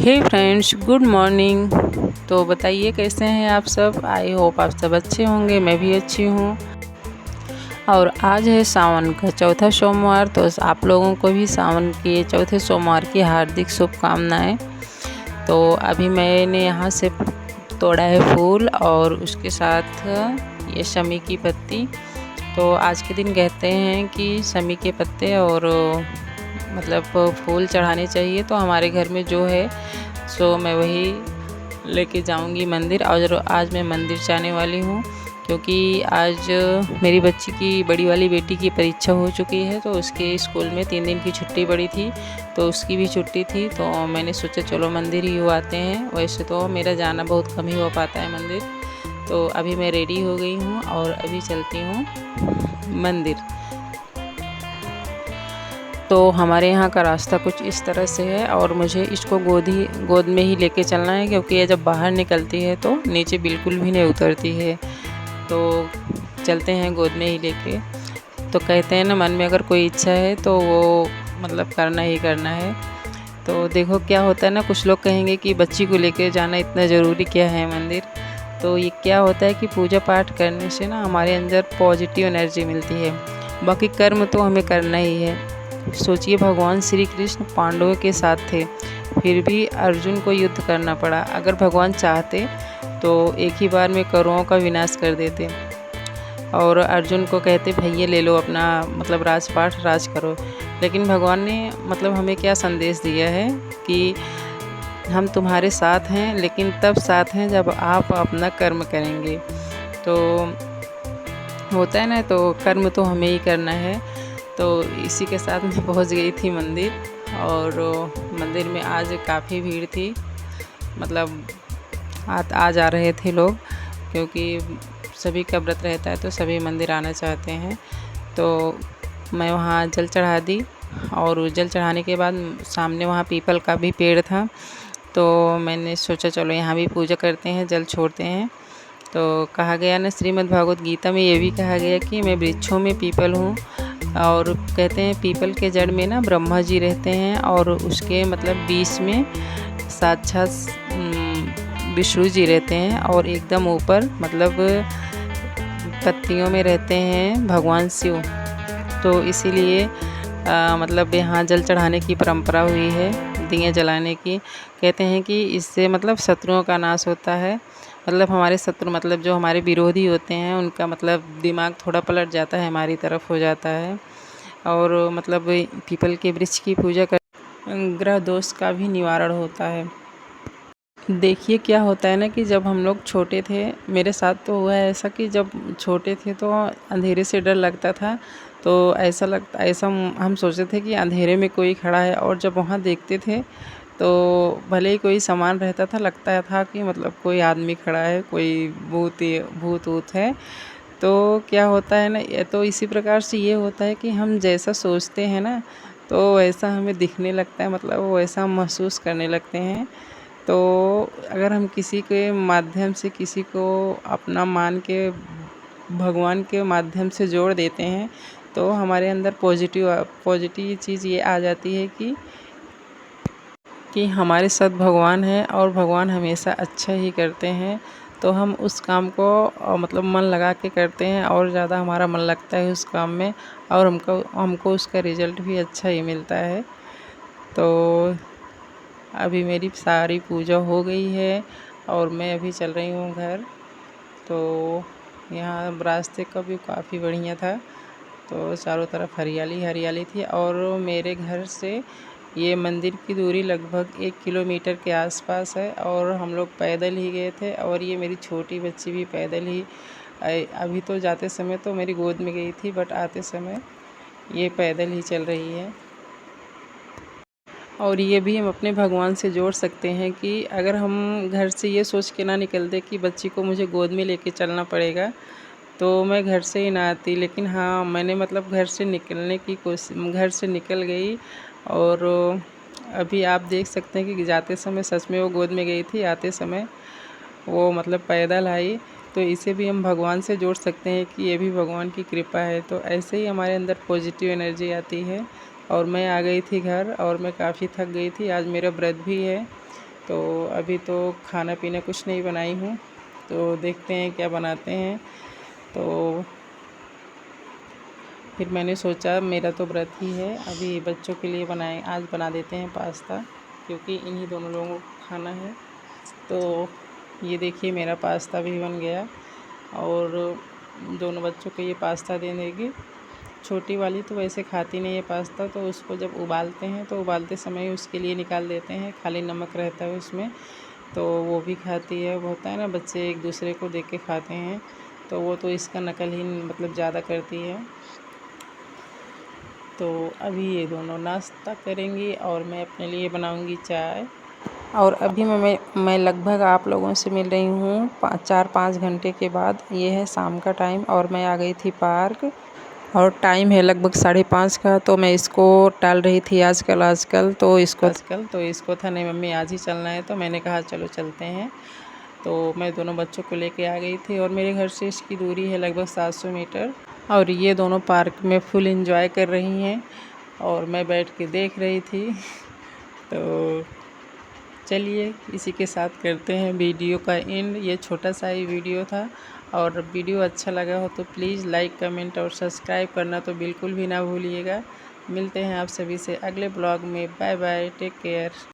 हे friends, good morning. तो बताइए कैसे हैं आप सब। आई होप आप सब अच्छे होंगे, मैं भी अच्छी हूँ। और आज है सावन का चौथा सोमवार, तो आप लोगों को भी सावन के चौथे सोमवार की हार्दिक शुभकामनाएं। तो अभी मैंने यहाँ से तोड़ा है फूल और उसके साथ ये शमी की पत्ती। तो आज के दिन कहते हैं कि शमी के पत्ते और मतलब फूल चढ़ाने चाहिए। तो हमारे घर में जो है सो मैं वही लेके जाऊंगी मंदिर। और आज मैं मंदिर जाने वाली हूँ क्योंकि आज मेरी बच्ची की बड़ी वाली बेटी की परीक्षा हो चुकी है। तो उसके स्कूल में 3 दिन की छुट्टी पड़ी थी, तो उसकी भी छुट्टी थी। तो मैंने सोचा चलो मंदिर ही हो आते हैं। वैसे तो मेरा जाना बहुत कम ही हो पाता है मंदिर। तो अभी मैं रेडी हो गई हूँ और अभी चलती हूँ मंदिर। तो हमारे यहाँ का रास्ता कुछ इस तरह से है और मुझे इसको गोद में ही लेके चलना है, क्योंकि ये जब बाहर निकलती है तो नीचे बिल्कुल भी नहीं उतरती है। तो चलते हैं गोद में ही लेके। तो कहते हैं ना, मन में अगर कोई इच्छा है तो वो मतलब करना ही करना है। तो देखो क्या होता है ना, कुछ लोग कहेंगे कि बच्ची को लेके जाना इतना ज़रूरी क्या है मंदिर। तो ये क्या होता है कि पूजा पाठ करने से ना हमारे अंदर पॉजिटिव एनर्जी मिलती है। बाकी कर्म तो हमें करना ही है। सोचिए, भगवान श्री कृष्ण पांडवों के साथ थे, फिर भी अर्जुन को युद्ध करना पड़ा। अगर भगवान चाहते तो एक ही बार में कौरवों का विनाश कर देते और अर्जुन को कहते भैया ले लो अपना मतलब राजपाट, राज करो। लेकिन भगवान ने मतलब हमें क्या संदेश दिया है कि हम तुम्हारे साथ हैं, लेकिन तब साथ हैं जब आप अपना कर्म करेंगे। तो होता है ना, तो कर्म तो हमें ही करना है। तो इसी के साथ मैं पहुंच गई थी मंदिर। और मंदिर में आज काफ़ी भीड़ थी, मतलब आ जा रहे थे लोग, क्योंकि सभी का व्रत रहता है तो सभी मंदिर आना चाहते हैं। तो मैं वहाँ जल चढ़ा दी और जल चढ़ाने के बाद सामने वहाँ पीपल का भी पेड़ था। तो मैंने सोचा चलो यहाँ भी पूजा करते हैं, जल छोड़ते हैं। तो कहा गया ना, श्रीमद् भागवत गीता में ये भी कहा गया कि मैं वृक्षों में पीपल हूँ। और कहते हैं पीपल के जड़ में ना ब्रह्मा जी रहते हैं और उसके मतलब बीच में साक्षात विष्णु जी रहते हैं और एकदम ऊपर मतलब पत्तियों में रहते हैं भगवान शिव। तो इसीलिए मतलब यहाँ जल चढ़ाने की परंपरा हुई है, दिए जलाने की। कहते हैं कि इससे मतलब शत्रुओं का नाश होता है। मतलब हमारे शत्रु मतलब जो हमारे विरोधी होते हैं उनका मतलब दिमाग थोड़ा पलट जाता है, हमारी तरफ हो जाता है। और मतलब पीपल के वृक्ष की पूजा कर ग्रह दोष का भी निवारण होता है। देखिए क्या होता है ना कि जब हम लोग छोटे थे, मेरे साथ तो हुआ है ऐसा कि जब छोटे थे तो अंधेरे से डर लगता था। तो ऐसा हम सोचते थे कि अंधेरे में कोई खड़ा है, और जब वहाँ देखते थे तो भले ही कोई सामान रहता था, लगता था कि मतलब कोई आदमी खड़ा है, कोई भूत ऊत है। तो क्या होता है ना, ये तो इसी प्रकार से ये होता है कि हम जैसा सोचते हैं ना तो वैसा हमें दिखने लगता है, मतलब वो वैसा हम महसूस करने लगते हैं। तो अगर हम किसी के माध्यम से किसी को अपना मान के भगवान के माध्यम से जोड़ देते हैं तो हमारे अंदर पॉजिटिव चीज़ ये आ जाती है कि हमारे साथ भगवान है और भगवान हमेशा अच्छा ही करते हैं। तो हम उस काम को मतलब मन लगा के करते हैं और ज़्यादा हमारा मन लगता है उस काम में, और हमको उसका रिज़ल्ट भी अच्छा ही मिलता है। तो अभी मेरी सारी पूजा हो गई है और मैं अभी चल रही हूँ घर। तो यहाँ रास्ते का भी काफ़ी बढ़िया था, तो चारों तरफ हरियाली हरियाली थी। और मेरे घर से ये मंदिर की दूरी लगभग 1 किलोमीटर के आसपास है और हम लोग पैदल ही गए थे। और ये मेरी छोटी बच्ची भी पैदल ही अभी तो जाते समय तो मेरी गोद में गई थी, बट आते समय ये पैदल ही चल रही है। और ये भी हम अपने भगवान से जोड़ सकते हैं कि अगर हम घर से ये सोच के ना निकलते कि बच्ची को मुझे गोद में लेके चलना पड़ेगा तो मैं घर से ही ना आती। लेकिन हाँ, मैंने मतलब घर से निकल गई। और अभी आप देख सकते हैं कि जाते समय सच में वो गोद में गई थी, आते समय वो मतलब पैदल आई। तो इसे भी हम भगवान से जोड़ सकते हैं कि ये भी भगवान की कृपा है। तो ऐसे ही हमारे अंदर पॉजिटिव एनर्जी आती है। और मैं आ गई थी घर और मैं काफ़ी थक गई थी, आज मेरा व्रत भी है। तो अभी तो खाना पीना कुछ नहीं बनाई हूँ, तो देखते हैं क्या बनाते हैं। तो फिर मैंने सोचा मेरा तो व्रत ही है, अभी बच्चों के लिए आज बना देते हैं पास्ता, क्योंकि इन्हीं दोनों लोगों को खाना है। तो ये देखिए मेरा पास्ता भी बन गया और दोनों बच्चों को ये पास्ता दे देंगे। छोटी वाली तो वैसे खाती नहीं है पास्ता, तो उसको जब उबालते हैं तो उबालते समय उसके लिए निकाल देते हैं, खाली नमक रहता है उसमें, तो वो भी खाती है। वो होता है ना बच्चे एक दूसरे को देख के खाते हैं, तो वो तो इसका नकल ही मतलब ज़्यादा करती है। तो अभी ये दोनों नाश्ता करेंगी और मैं अपने लिए बनाऊंगी चाय। और अभी मैं लगभग आप लोगों से मिल रही हूँ 4-5 घंटे के बाद। ये है शाम का टाइम और मैं आ गई थी पार्क, और टाइम है लगभग 5:30 का। तो मैं इसको टाल रही थी आजकल तो इसको था नहीं मम्मी आज ही चलना है, तो मैंने कहा चलो चलते हैं। तो मैं दोनों बच्चों को लेके आ गई थी और मेरे घर से इसकी दूरी है लगभग 700 मीटर। और ये दोनों पार्क में फुल एंजॉय कर रही हैं और मैं बैठ के देख रही थी। तो चलिए इसी के साथ करते हैं वीडियो का एंड। ये छोटा सा ही वीडियो था, और वीडियो अच्छा लगा हो तो प्लीज़ लाइक कमेंट और सब्सक्राइब करना तो बिल्कुल भी ना भूलिएगा। मिलते हैं आप सभी से अगले ब्लॉग में। Bye bye, take care.